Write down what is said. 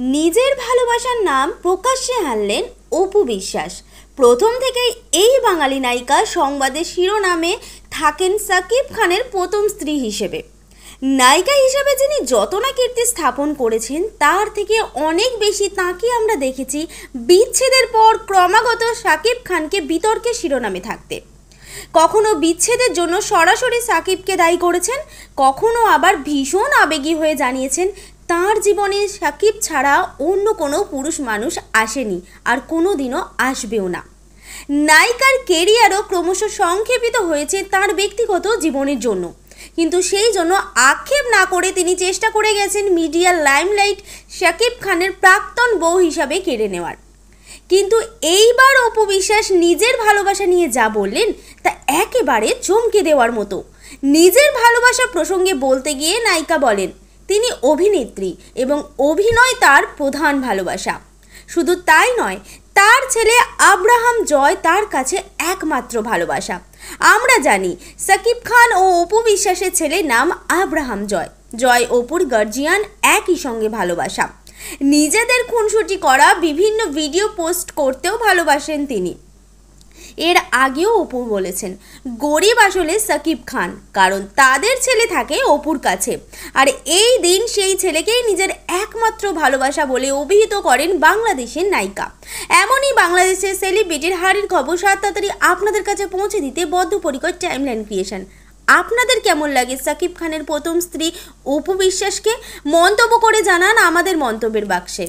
নিজের ভালোবাসার নাম প্রকাশ্যে আনলেন অপু বিশ্বাস। প্রথম থেকেই এই বাঙালি নায়িকা সংবাদের শিরোনামে থাকেন সাকিব খানের প্রথম স্ত্রী হিসেবে। নায়িকা হিসেবে যিনি যত না কীর্তি স্থাপন করেছেন, তার থেকে অনেক বেশি তাঁকে আমরা দেখেছি বিচ্ছেদের পর ক্রমাগত সাকিব খানকে বিতর্কের শিরোনামে থাকতে। কখনো বিচ্ছেদের জন্য সরাসরি সাকিবকে দায়ী করেছেন, কখনো আবার ভীষণ আবেগী হয়ে জানিয়েছেন তার জীবনে সাকিব ছাড়া অন্য কোনো পুরুষ মানুষ আসেনি আর কোনো দিনও আসবেও না। নায়িকার কেরিয়ারও ক্রমশ সংক্ষেপিত হয়েছে তার ব্যক্তিগত জীবনের জন্য, কিন্তু সেই জন্য আক্ষেপ না করে তিনি চেষ্টা করে গেছেন মিডিয়ার লাইমলাইট সাকিব খানের প্রাক্তন বউ হিসাবে কেড়ে নেওয়ার। কিন্তু এইবার অপু বিশ্বাস নিজের ভালোবাসা নিয়ে যা বললেন তা একেবারে চমকে দেওয়ার মতো। নিজের ভালোবাসা প্রসঙ্গে বলতে গিয়ে নায়িকা বলেন তিনি অভিনেত্রী এবং অভিনয় তার প্রধান ভালোবাসা। শুধু তাই নয়, তার ছেলে আব্রাহাম জয় তার কাছে একমাত্র ভালোবাসা। আমরা জানি সাকিব খান ও অপু বিশ্বাসের ছেলের নাম আব্রাহাম জয়। জয় অপুর গার্জিয়ান, একই সঙ্গে ভালোবাসা। নিজেদের খুনসুটি করা বিভিন্ন ভিডিও পোস্ট করতেও ভালোবাসেন তিনি। এর আগেও অপু বলেছেন গরিব আসলে সাকিব খান, কারণ তাদের ছেলে থাকে অপুর কাছে, আর এই দিন সেই ছেলেকেই নিজের একমাত্র ভালোবাসা বলে অভিহিত করেন বাংলাদেশের নায়িকা। এমনই বাংলাদেশের সেলিব্রিটির হারির খবর তাড়াতাড়ি আপনাদের কাছে পৌঁছে দিতে বদ্ধপরিকর টাইমলাইন ক্রিয়েশন। আপনাদের কেমন লাগে সাকিব খানের প্রথম স্ত্রী অপু বিশ্বাসকে? মন্তব্য করে জানান আমাদের মন্তব্যের বাক্সে।